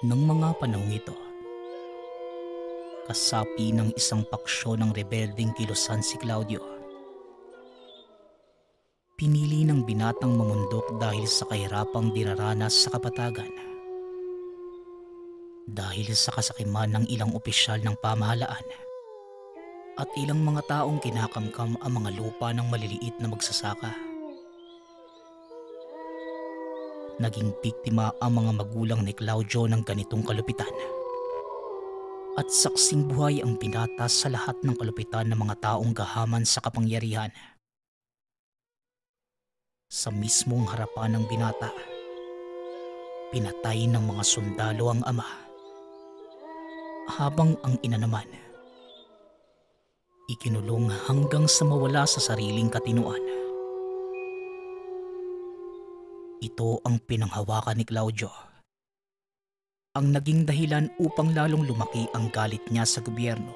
Nang mga panahong ito, kasapi ng isang paksyon ng rebeldeng kilusan si Claudio. Pinili ng binatang mamundok dahil sa kahirapang dinaranas sa kapatagan. Dahil sa kasakiman ng ilang opisyal ng pamahalaan at ilang mga taong kinakamkam ang mga lupa ng maliliit na magsasaka. Naging biktima ang mga magulang ni Claudio ng ganitong kalupitan. At saksing buhay ang binata sa lahat ng kalupitan ng mga taong gahaman sa kapangyarihan. Sa mismong harapan ng binata, pinatay ng mga sundalo ang ama. Habang ang ina naman, ikinulong hanggang sa mawala sa sariling katinuan. Ito ang pinanghawakan ni Claudio. Ang naging dahilan upang lalong lumaki ang galit niya sa gobyerno.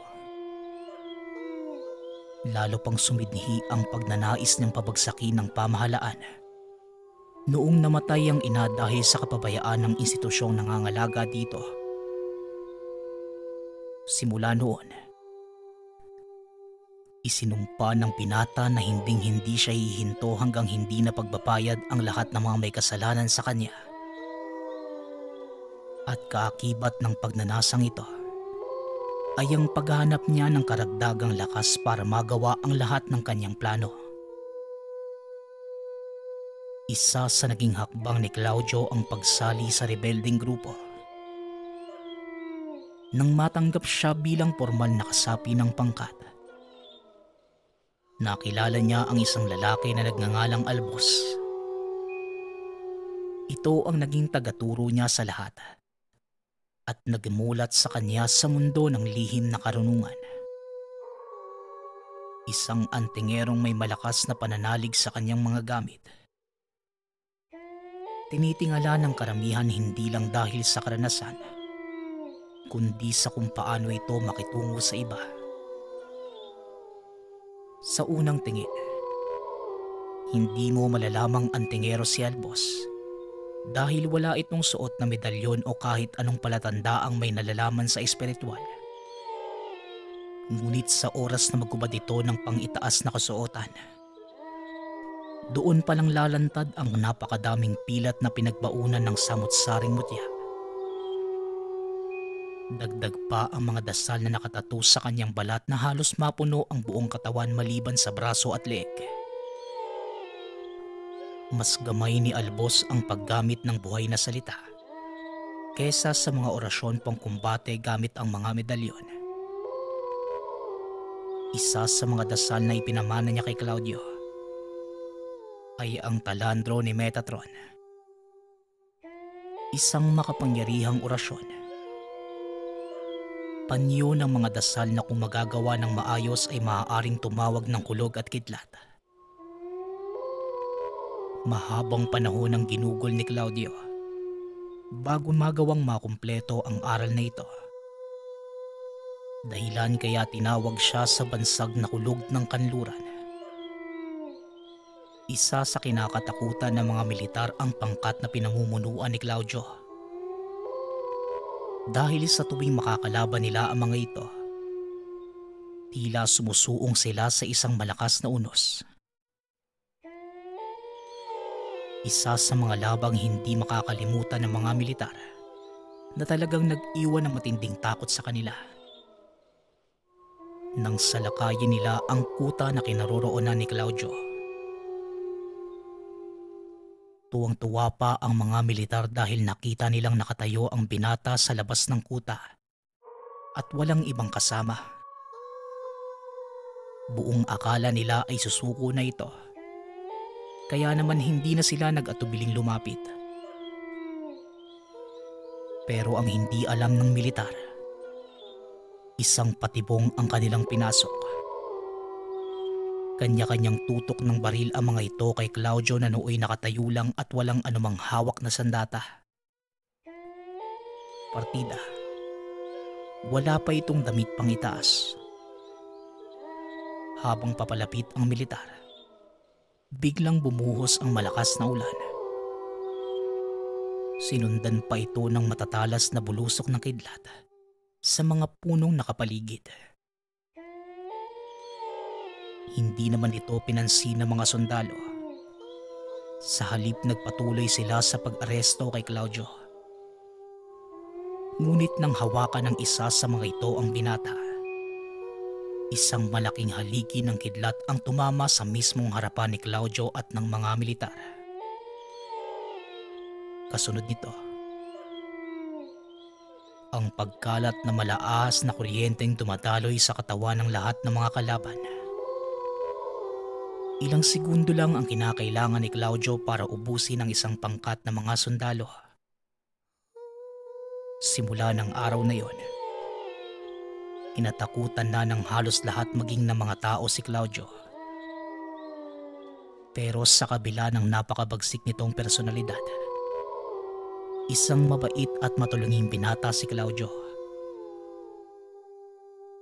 Lalo pang sumidhi ang pagnanais niyang pabagsakin ng pamahalaan. Noong namatay ang ina dahil sa kapabayaan ng institusyong nangangalaga dito. Simula noon, isinumpa ng binata na hinding-hindi siya hihinto hanggang hindi na pagbabayad ang lahat ng mga may kasalanan sa kanya. At kaakibat ng pagnanasang ito ay ang paghahanap niya ng karagdagang lakas para magawa ang lahat ng kanyang plano. Isa sa naging hakbang ni Claudio ang pagsali sa rebelding grupo. Nang matanggap siya bilang formal na kasapi ng pangkat, nakilala niya ang isang lalaki na nagngangalang Albos. Ito ang naging tagaturo niya sa lahat at nagmulat sa kanya sa mundo ng lihim na karunungan. Isang antingerong may malakas na pananalig sa kanyang mga gamit. Tinitingala ng karamihan hindi lang dahil sa karanasan, kundi sa kung paano ito makitungo sa iba. Sa unang tingin, hindi mo malalamang antingero si Albos dahil wala itong suot na medalyon o kahit anong palatandaang may nalalaman sa espiritual. Ngunit sa oras na magubad ito ng pang-itaas na kasuotan, doon palang lalantad ang napakadaming pilat na pinagbaunan ng samot-saring mutya. Dagdag pa ang mga dasal na nakatato sa kanyang balat na halos mapuno ang buong katawan maliban sa braso at leeg. Mas gamay ni Albos ang paggamit ng buhay na salita kesa sa mga orasyon pangkumbate gamit ang mga medalyon. Isa sa mga dasal na ipinamana niya kay Claudio ay ang talandro ni Metatron. Isang makapangyarihang orasyon. Panyo ng mga dasal na kung magagawa ng maayos ay maaaring tumawag ng kulog at kidlat. Mahabang panahon ang ginugol ni Claudio bago magawang makumpleto ang aral na ito. Dahilan kaya tinawag siya sa bansag na kulog ng kanluran. Isa sa kinakatakutan ng mga militar ang pangkat na pinamumunuan ni Claudio. Dahil sa tuwing makakalaban nila ang mga ito, tila sumusuong sila sa isang malakas na unos. Isa sa mga labang hindi makakalimutan ng mga militar na talagang nag-iwan ng matinding takot sa kanila. Nang salakayin nila ang kuta na kinaroroonan ni Claudio. Tuwang-tuwa pa ang mga militar dahil nakita nilang nakatayo ang binata sa labas ng kuta at walang ibang kasama. Buong akala nila ay susuko na ito. Kaya naman hindi na sila nag-atubiling lumapit. Pero ang hindi alam ng militar, isang patibong ang kanilang pinasok. Kanya-kanyang tutok ng baril ang mga ito kay Claudio na nooy nakatayo lang at walang anumang hawak na sandata. Partida. Wala pa itong damit pang itaas. Habang papalapit ang militar, biglang bumuhos ang malakas na ulan. Sinundan pa ito ng matatalas na bulusok ng kidlat sa mga punong nakapaligid. Hindi naman ito pinansin ng mga sundalo. Sa halip nagpatuloy sila sa pag-aresto kay Claudio. Ngunit nang hawakan ng isa sa mga ito ang binata, isang malaking haligi ng kidlat ang tumama sa mismong harapan ni Claudio at ng mga militar. Kasunod nito, ang pagkalat na malaas na kuryenteng dumadaloy sa katawan ng lahat ng mga kalaban. Ilang segundo lang ang kinakailangan ni Claudio para ubusin ang isang pangkat ng mga sundalo. Simula ng araw na yon, kinatakutan na ng halos lahat maging ng mga tao si Claudio. Pero sa kabila ng napakabagsik nitong personalidad, isang mabait at matulunging binata si Claudio.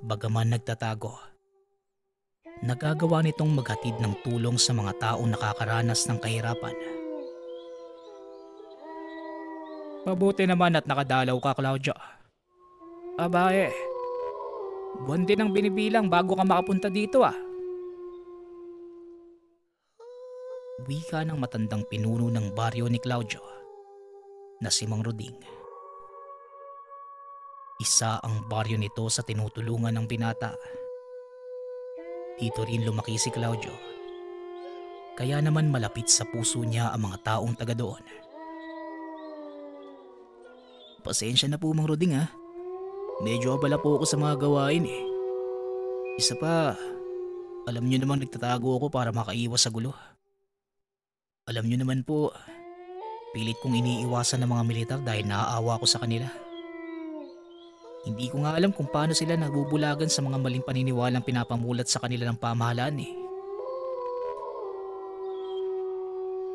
Bagaman nagtatago, nagagawa nitong maghatid ng tulong sa mga taong nakakaranas ng kahirapan. Mabuti naman at nakadalaw ka, Claudio. Abae, buwan din ang binibilang bago ka makapunta dito ah. Wika ng matandang pinuno ng baryo ni Claudio na si Mang Roding. Isa ang baryo nito sa tinutulungan ng binata. Dito rin lumaki si Claudio. Kaya naman malapit sa puso niya ang mga taong taga doon. Pasensya na po, Mang Roding ha. Medyo abala po ako sa mga gawain eh. Isa pa, alam niyo naman nagtatago ako para makaiwas sa gulo. Alam niyo naman po, pilit kong iniiwasan ng mga militar dahil naaawa ko sa kanila. Hindi ko nga alam kung paano sila nabubulagan sa mga maling paniniwalang pinapamulat sa kanila ng pamahalaan eh.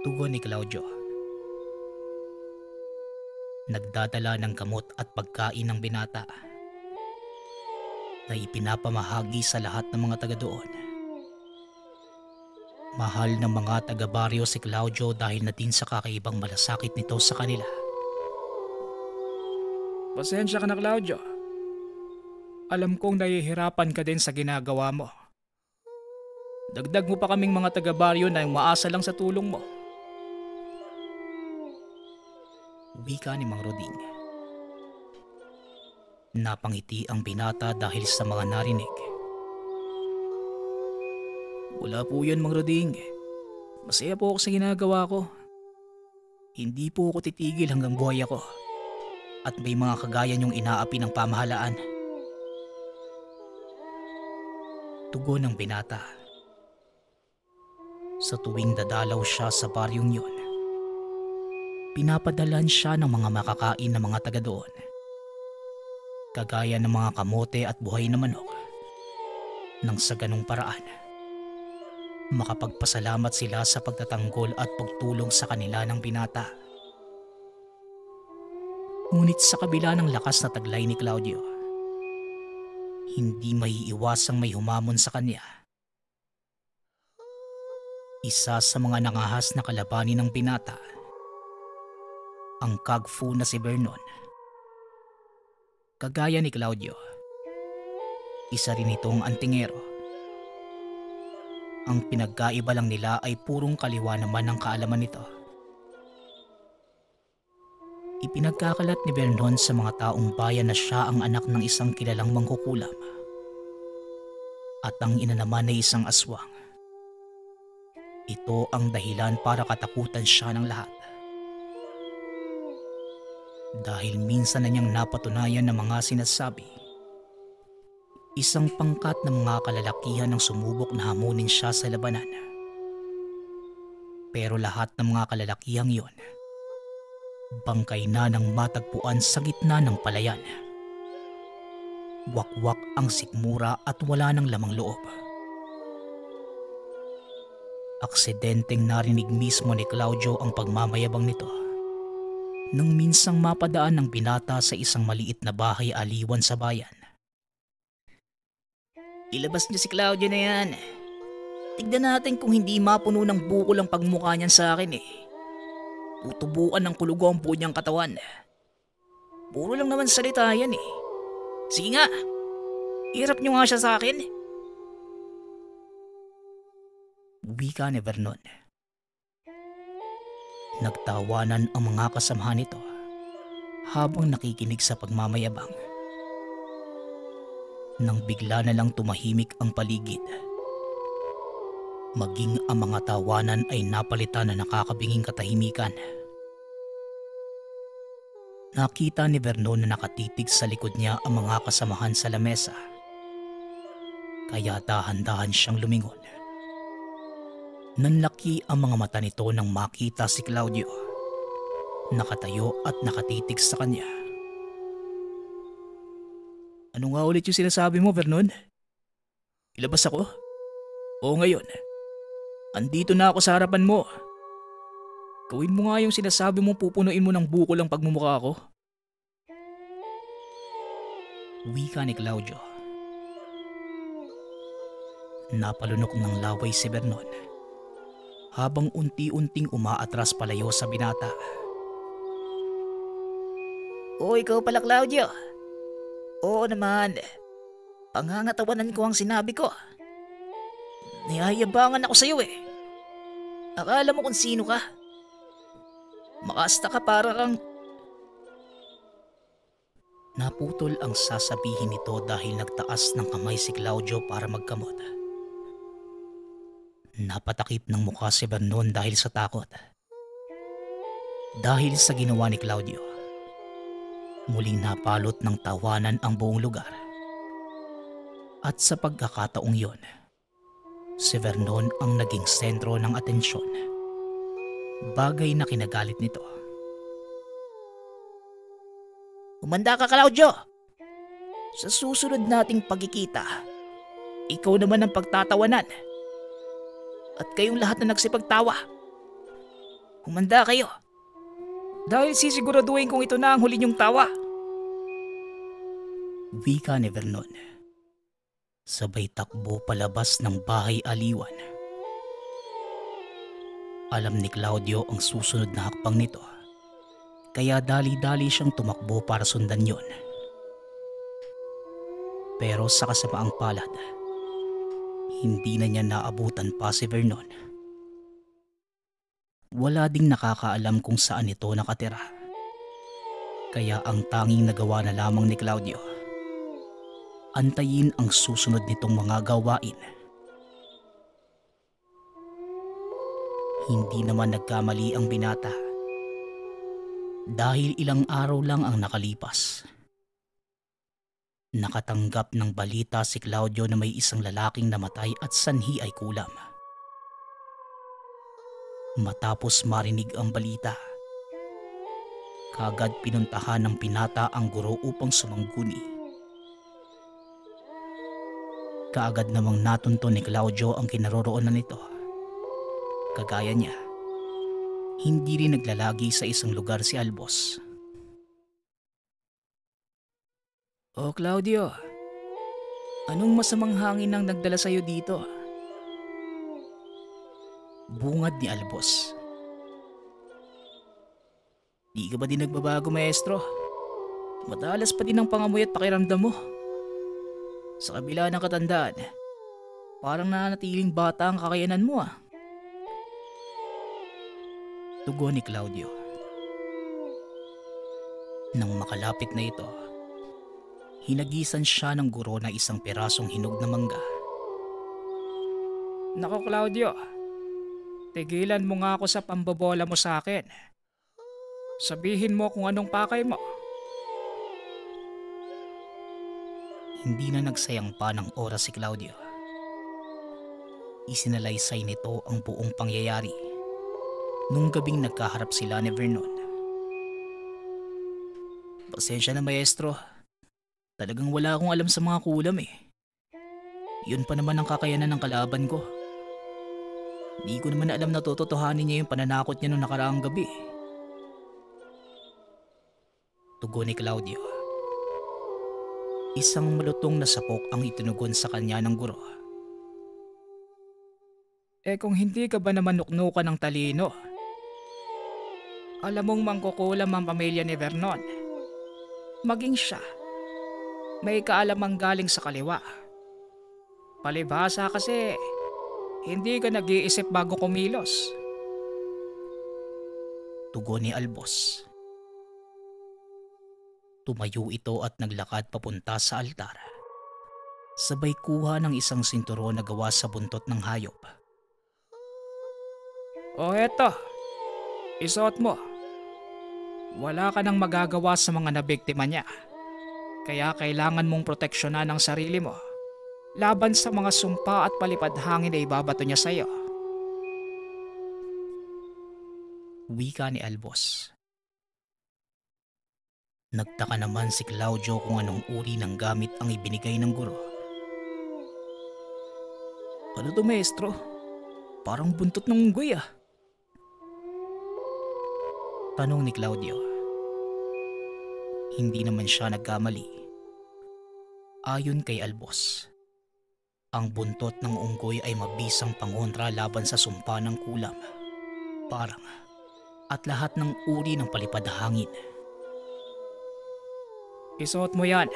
Tugon ni Claudio. Nagdadala ng gamot at pagkain ng binata na ipinapamahagi sa lahat ng mga taga doon. Mahal ng mga taga-baryo si Claudio dahil na din sa kakaibang malasakit nito sa kanila. Pasensya ka na, Claudio. Alam kong nahihirapan ka din sa ginagawa mo. Dagdag mo pa kaming mga taga-baryo na umaasa lang sa tulong mo. Wika ni Mang Roding. Napangiti ang binata dahil sa mga narinig. Wala po yan, Mang Roding. Masaya po ako sa ginagawa ko. Hindi po ako titigil hanggang buhay ako. At may mga kagaya niyong inaapi ng pamahalaan. Tugon ng binata. Sa tuwing dadalaw siya sa baryong yon, pinapadalan siya ng mga makakain na mga taga doon. Kagaya ng mga kamote at buhay na manok. Nang sa ganung paraan, makapagpasalamat sila sa pagtatanggol at pagtulong sa kanila ng binata. Ngunit sa kabila ng lakas na taglay ni Claudio, hindi maiiwasang may humamon sa kanya. Isa sa mga nangahas na kalabanin ng binata, ang kagfu na si Vernon. Kagaya ni Claudio, isa rin itong antingero. Ang pinagkaiba lang nila ay purong kaliwa naman ng kaalaman nito. Ipinagkakalat ni Vernon sa mga taong bayan na siya ang anak ng isang kilalang mangkukulam at ang ina naman ay isang aswang. Ito ang dahilan para katakutan siya ng lahat. Dahil minsan na niyang napatunayan ng mga sinasabi, isang pangkat ng mga kalalakihan ang sumubok na hamunin siya sa labanan. Pero lahat ng mga kalalakihang yon, bangkay na ng matagpuan sa gitna ng palayan. Wakwak ang sikmura at wala ng lamang loob. Aksidenteng narinig mismo ni Claudio ang pagmamayabang nito nang minsang mapadaan ng binata sa isang maliit na bahay aliwan sa bayan. Ilabas niyo si Claudio na yan. Tignan natin kung hindi mapuno ng bukol ang pagmukha niyan sa akin eh. Tutubukan ng kulugo ang buo niyang katawan. Puro lang naman salita yan eh. Sige nga, hirap niyo nga siya sa akin. Wika ni Vernon. Nagtawanan ang mga kasamahan nito habang nakikinig sa pagmamayabang. Nang bigla na lang tumahimik ang paligid, maging ang mga tawanan ay napalitan na nakakabinging katahimikan. Nakita ni Vernon na nakatitig sa likod niya ang mga kasamahan sa lamesa. Kaya dahan-dahan siyang lumingon. Nanlaki ang mga mata nito nang makita si Claudio. Nakatayo at nakatitig sa kanya. Ano nga ulit yung sinasabi mo, Vernon? Ilabas ako? Oo ngayon. Andito na ako sa harapan mo. Gawin mo nga yung sinasabi mo, pupunuin mo ng bukol ang pagmumukha ko. Wika ni Claudio. Napalunok ng laway si Vernon habang unti-unting umaatras palayo sa binata. O ikaw pala, Claudio. Oo naman. Pangangatawanan ko ang sinabi ko. Niyayabangan ako sa'yo eh. Akala mo kung sino ka. Makasta ka para kang... Naputol ang sasabihin nito dahil nagtaas ng kamay si Claudio para magkamot. Napatakip ng mukha si Vernon dahil sa takot. Dahil sa ginawa ni Claudio, muling napalot ng tawanan ang buong lugar. At sa pagkakataong yon, si Vernon ang naging sentro ng atensyon. Bagay na kinagalit nito. Umanda ka, Claudio! Sa susunod nating pagkikita, ikaw naman ang pagtatawanan. At kayong lahat na nagsipagtawa. Umanda kayo. Dahil sisiguraduhin kong ito na ang huli niyong tawa. Wika ni Vernon. Sabay takbo palabas ng bahay aliwan. Alam ni Claudio ang susunod na hakbang nito. Kaya dali-dali siyang tumakbo para sundan yon. Pero sa kasamaang palad, hindi na niya naabutan pa si Vernon. Wala ding nakakaalam kung saan ito nakatira. Kaya ang tanging nagawa na lamang ni Claudio, antayin ang susunod nitong mga gawain. Hindi naman nagkamali ang binata. Dahil ilang araw lang ang nakalipas, nakatanggap ng balita si Claudio na may isang lalaking namatay at sanhi ay kulam. Matapos marinig ang balita, kagad pinuntahan ng binata ang guro upang sumangguni. Kaagad namang natunto ni Claudio ang kinaroroonan nito. Kagaya niya, hindi rin naglalagi sa isang lugar si Albos. O Claudio, anong masamang hangin ang nagdala sa'yo dito? Bungad ni Albos. Di ka ba din nagbabago, maestro? Matalas pa din ang pangamoy at pakiramdam mo. Sa kabila ng katandaan, parang nanatiling bata ang kakayanan mo ah. Tugon ni Claudio. Nang makalapit na ito, hinagisan siya ng guro na isang pirasong hinog na mangga. Nako Claudio, tigilan mo nga ako sa pambobola mo sa akin. Sabihin mo kung anong pakay mo. Hindi na nagsayang pa ng oras si Claudio. Isinalaysay nito ang buong pangyayari nung gabing nagkaharap sila ni Vernon. Pasensya na maestro. Talagang wala akong alam sa mga kulam eh. Yun pa naman ang kakayanan ng kalaban ko. Di ko naman alam na tototohanin niya yung pananakot niya nung nakaraang gabi. Tugon ni Claudio. Isang malutong na sapok ang itinugon sa kanya ng guro. Eh kung hindi ka ba naman nuknukan ng talino, Alam mong mangkukulam ang pamilya ni Vernon. Maging siya, may kaalamang galing sa kaliwa. Palibhasa kasi, hindi ka nag-iisip bago kumilos. Tugon ni Albos. Tumayo ito at naglakad papunta sa altar. Sabay kuha ng isang sinturon na gawa sa buntot ng hayop. O eto, isuot mo. Wala ka nang magagawa sa mga nabiktima niya. Kaya kailangan mong proteksyonan ang sarili mo laban sa mga sumpa at palipad hangin na ibabato niya sa'yo. Wika ni Albos. Nagtaka naman si Claudio kung anong uri ng gamit ang ibinigay ng guro. Ano to, maestro? Parang buntot ng unggoy ah. Tanong ni Claudio. Hindi naman siya nagkamali. Ayon kay Albos, ang buntot ng unggoy ay mabisang pangontra laban sa sumpa ng kulam, parang at lahat ng uri ng palipad hangin. Isuot mo yan.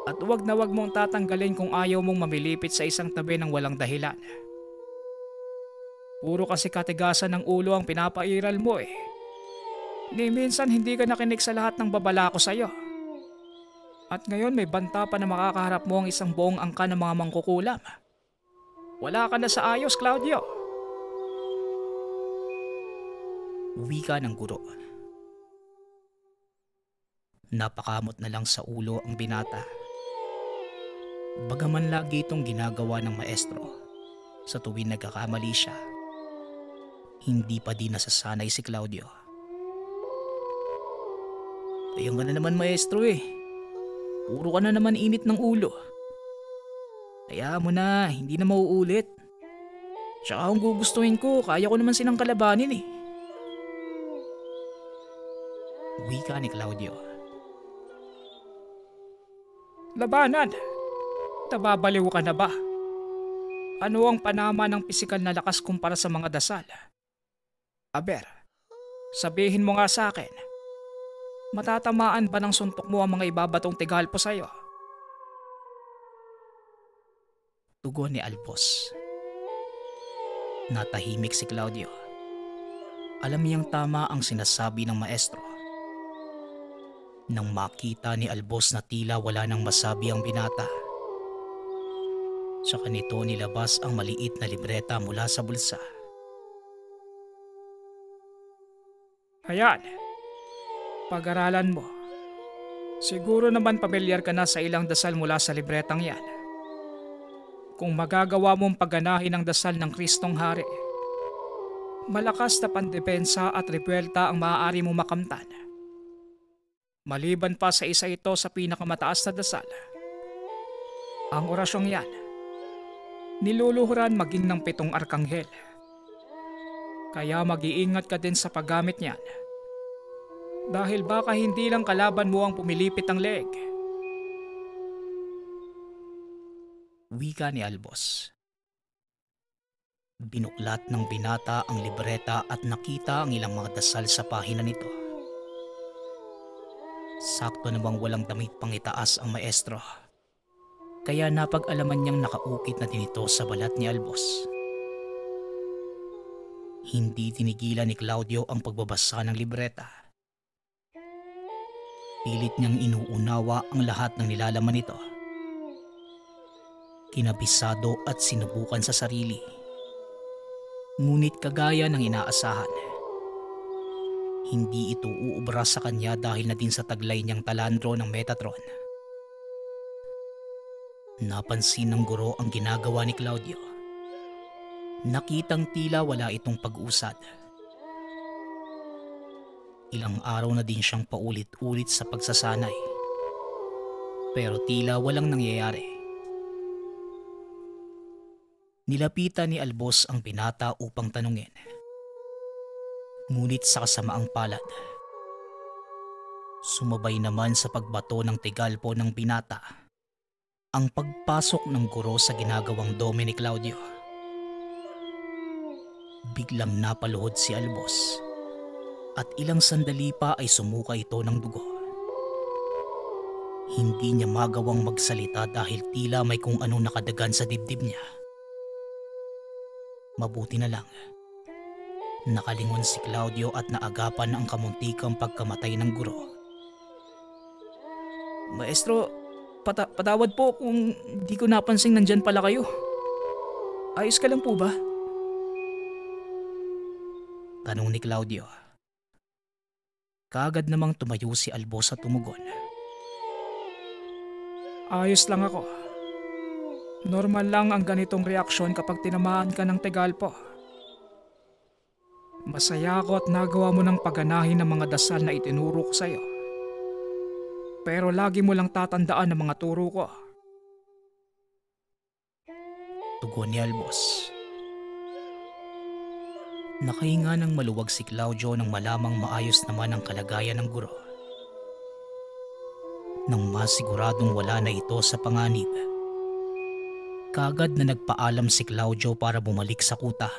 At huwag na huwag mong tatanggalin kung ayaw mong mamilipit sa isang tabi ng walang dahilan. Puro kasi katigasan ng ulo ang pinapairal mo eh. Ni minsan hindi ka nakinig sa lahat ng babala ko sa'yo. At ngayon may banta pa na makakaharap mo ang isang buong angka ng mga mangkukulam. Wala ka na sa ayos, Claudio. Wika ng guro. Napakamot na lang sa ulo ang binata. Bagaman lagi itong ginagawa ng maestro sa tuwing nagkakamali siya, hindi pa din nasasanay si Claudio. Ayan ka na naman, maestro eh. Puro ka na naman init ng ulo. Kaya mo na, hindi na mauulit. Tsaka kung gugustuhin ko, kaya ko naman silang kalabanin eh. Wika ni Claudio. Labanan! Nababaliw ka na ba? Ano ang panama ng pisikal na lakas kumpara sa mga dasal? Aber, sabihin mo nga sa akin, matatamaan ba ng suntok mo ang mga ibabatong tigalpo sa'yo? Tugon ni Albos. Natahimik si Claudio. Alam niyang tama ang sinasabi ng maestro. Nang makita ni Albos na tila wala nang masabi ang binata, saka nito nilabas ang maliit na libreta mula sa bulsa. Ayan, pag-aralan mo. Siguro naman pamilyar ka na sa ilang dasal mula sa libretang yan. Kung magagawa mong pagganahin ang dasal ng Kristong Hari, malakas na pandepensa at rebuelta ang maaari mong makamtan. Maliban pa sa isa ito sa pinakamataas na dasal. Ang orasyong yan, niluluhuran maging ng 7 arkanghel. Kaya mag-iingat ka din sa paggamit niyan. Dahil baka hindi lang kalaban mo ang pumilipit ang leeg. Wika ni Albos. Binuklat ng binata ang libreta at nakita ang ilang mga dasal sa pahina nito. Sakto namang walang damit pang itaas ang maestro. Kaya napag-alaman niyang nakaukit na din ito sa balat ni Albos. Hindi tinigilan ni Claudio ang pagbabasa ng libreta. Pilit niyang inuunawa ang lahat ng nilalaman nito. Kinabisado at sinubukan sa sarili. Ngunit kagaya ng inaasahan, hindi ito uubra sa kanya dahil na din sa taglay niyang talandro ng Metatron. Napansin ng guro ang ginagawa ni Claudio. Nakitang tila wala itong pag-usad. Ilang araw na din siyang paulit-ulit sa pagsasanay. Pero tila walang nangyayari. Nilapitan ni Albos ang binata upang tanungin. Ngunit sa kasamaang palad, sumabay naman sa pagbato ng tigalpo ng binata ang pagpasok ng guro sa ginagawang dome ni Claudio. Biglang napaluhod si Albos at ilang sandali pa ay sumuka ito ng dugo. Hindi niya magawang magsalita dahil tila may kung anong nakadagan sa dibdib niya. Mabuti na lang, nakalingon si Claudio at naagapan ang kamuntikang pagkamatay ng guro. Maestro, patawad po kung di ko napansing nandyan pala kayo. Ayos ka lang po ba? Tanong ni Claudio. Kaagad namang tumayo si Albos at tumugon. Ayos lang ako. Normal lang ang ganitong reaksyon kapag tinamaan ka ng Tegalpo. Masaya ako at nagawa mo ng pagganahin ng mga dasal na itinuro ko sa'yo. Pero lagi mo lang tatandaan ang mga turo ko. Tugon ni Albos. Nakahinga ng maluwag si Claudio nang malamang maayos naman ang kalagayan ng guro. Nang masiguradong wala na ito sa panganib, kaagad na nagpaalam si Claudio para bumalik sa kuta.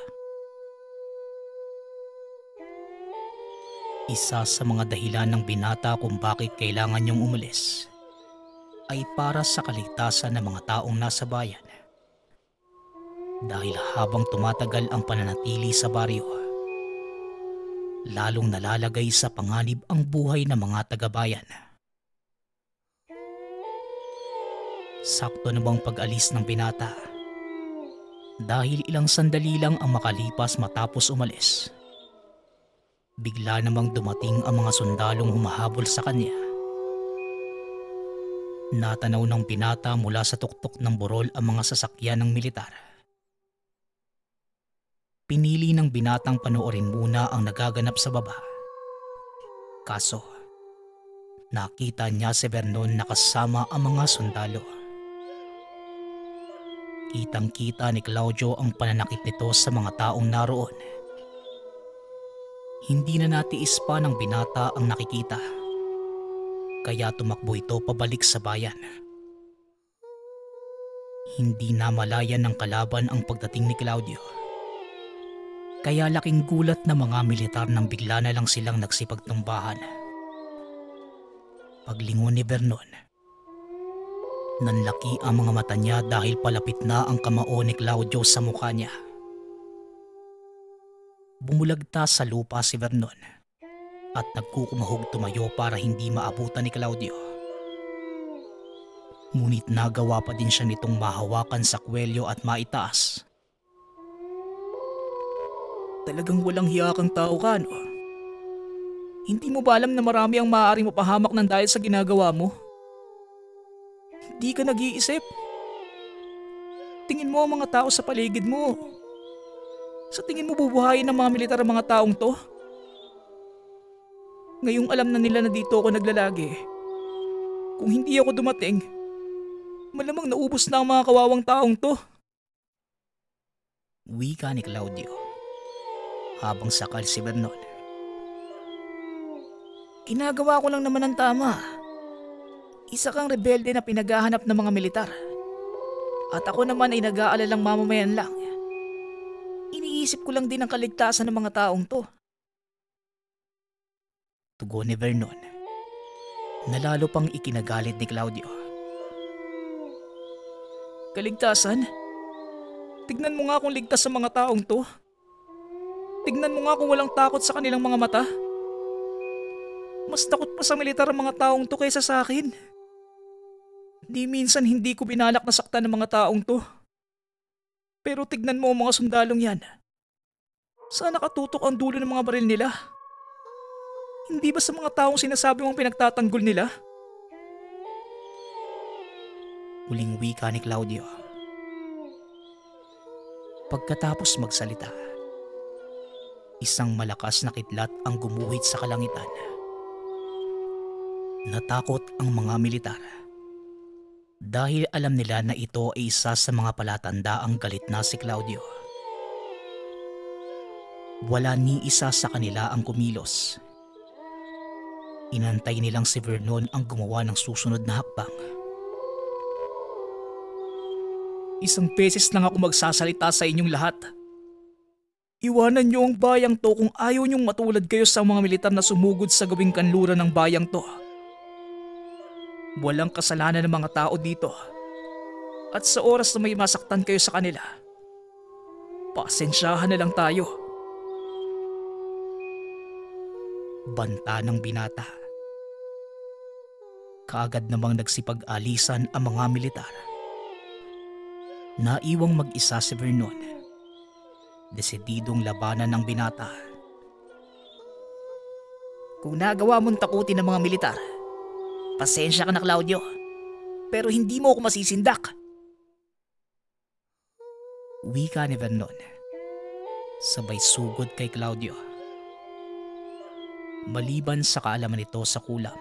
Isa sa mga dahilan ng binata kung bakit kailangan niyong umalis ay para sa kaligtasan ng mga taong nasa bayan. Dahil habang tumatagal ang pananatili sa baryo, lalong nalalagay sa panganib ang buhay ng mga taga-bayan. Sakto namang pag-alis ng binata dahil ilang sandali lang ang makalipas matapos umalis. Bigla namang dumating ang mga sundalong humahabol sa kanya. Natanaw ng binata mula sa tuktok ng burol ang mga sasakyan ng militar. Pinili ng binatang panoorin muna ang nagaganap sa baba. Kaso, nakita niya si Vernon na kasama ang mga sundalo. Kitang-kita ni Claudio ang pananakit nito sa mga taong naroon. Hindi na natiis pa ng binata ang nakikita, kaya tumakbo ito pabalik sa bayan. Hindi namalayan ng kalaban ang pagdating ni Claudio, kaya laking gulat ng mga militar nang bigla na lang silang nagsipagtumbahan. Paglingon ni Vernon, nanlaki ang mga mata niya dahil palapit na ang kamao ni Claudio sa mukha niya. Bumulagta sa lupa si Vernon at nagkukumahog tumayo para hindi maabutan ni Claudio. Ngunit nagawa pa din siya nitong mahawakan sa kwelyo at maitaas. Talagang walang hiya kang tao ka, no? Hindi mo ba alam na marami ang maaaring mapahamak ng dahil sa ginagawa mo? Hindi ka nag-iisip. Tingin mo ang mga tao sa paligid mo. Sa tingin mo bubuhayin ng mga militar ang mga taong to? Ngayong alam na nila na dito ako naglalagi. Kung hindi ako dumating, malamang naubos na ang mga kawawang taong to. Wika ni Claudio habang sakal si Vernon. Ginagawa ko lang naman ang tama. Isa kang rebelde na pinaghahanap ng mga militar. At ako naman ay nag-aalalang mamamayan lang. Iniisip ko lang din ang kaligtasan ng mga taong to. Tugon ni Vernon, na lalo pang ikinagalit ni Claudio. Kaligtasan? Tignan mo nga kung ligtas sa mga taong to. Tignan mo nga kung walang takot sa kanilang mga mata. Mas takot pa sa militar ang mga taong to kaysa sa akin. Di minsan hindi ko binalak na saktan ng mga taong to. Pero tignan mo ang mga sundalong yan. Saan nakatutok ang dulo ng mga baril nila? Hindi ba sa mga taong sinasabi mong pinagtatanggol nila? Huling wika ni Claudio. Pagkatapos magsalita, isang malakas na kidlat ang gumuhit sa kalangitan. Natakot ang mga militar dahil alam nila na ito ay isa sa mga palatandaang galit na si Claudio. Wala ni isa sa kanila ang kumilos. Inantay nilang si Vernon ang gumawa ng susunod na hakbang. Isang beses lang ako magsasalita sa inyong lahat. Iwanan niyo ang bayang to kung ayaw niyong matulad kayo sa mga militar na sumugod sa gawing kanluran ng bayang to. Walang kasalanan ng mga tao dito. At sa oras na may masaktan kayo sa kanila, pasensyahan na lang tayo. Banta ng binata. Kaagad namang nagsipag-alisan ang mga militar. Naiwang mag-isa si Vernon. Desididong labanan ng binata. Kung nagawa mong takutin ng mga militar, pasensya ka na, Claudio. Pero hindi mo ako masisindak. Wika ni Vernon. Sabay sugod kay Claudio. Maliban sa kaalaman nito sa kulam,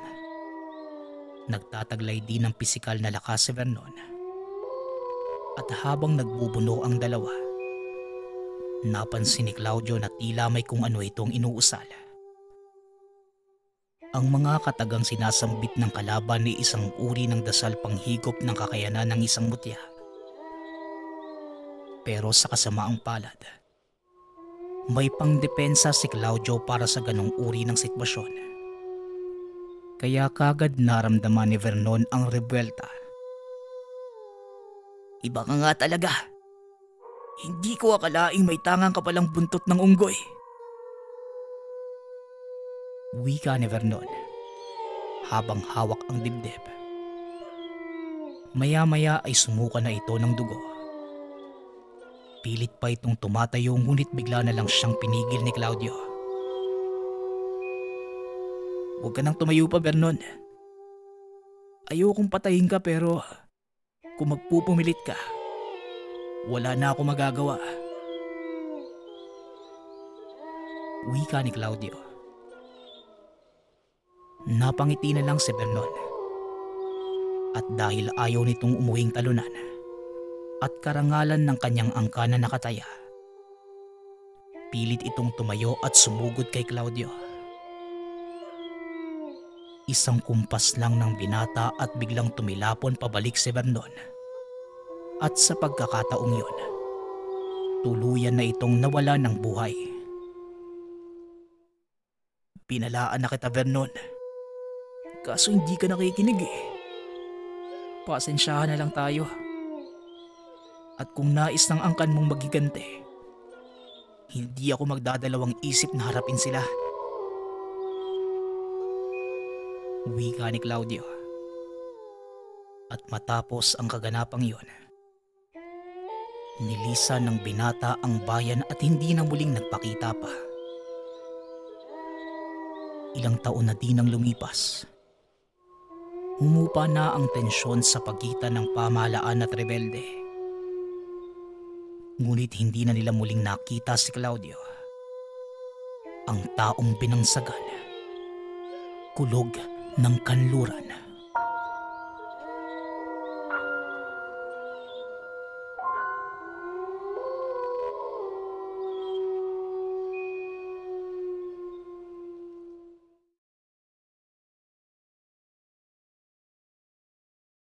nagtataglay din ng pisikal na lakas si Vernon. At habang nagbubuno ang dalawa, napansin ni Claudio na tila may kung ano itong inuusal. Ang mga katagang sinasambit ng kalaban ni isang uri ng dasal panghigop ng kakayanan ng isang mutya. Pero sa kasamaang palad, may pangdepensa si Claudio para sa ganong uri ng sitwasyon. Kaya kagad naramdaman ni Vernon ang rebelta. Iba ka nga talaga. Hindi ko akalaing may tangang ka palang buntot ng unggoy. Wika ni Vernon habang hawak ang dibdib. Maya-maya ay sumuka na ito ng dugo. Pilit pa itong tumatayo ngunit bigla na lang siyang pinigil ni Claudio. Huwag ka nang tumayo pa, Vernon. Ayokong patayin ka pero kung magpupumilit ka, wala na ako magagawa. Wika ni Claudio. Napangiti na lang si Vernon. At dahil ayaw nitong umuwing talunan at karangalan ng kanyang angka na nakataya, pilit itong tumayo at sumugod kay Claudio. Isang kumpas lang ng binata at biglang tumilapon pabalik si Vernon. At sa pagkakataong yun, tuluyan na itong nawala ng buhay. Pinalaan na kita, Vernon. Kaso hindi ka nakikinig eh. Pasensyahan na lang tayo. At kung nais ng angkan mong magigante, hindi ako magdadalawang isip na harapin sila. Wika ni Claudio. At matapos ang kaganapang yon, nilisan ng binata ang bayan at hindi na muling nagpakita pa. Ilang taon na din ang lumipas. Humupa na ang tensyon sa pagitan ng pamahalaan at rebelde. Ngunit hindi na nila muling nakita si Claudio, ang taong binangsagan, kulog ng kanluran.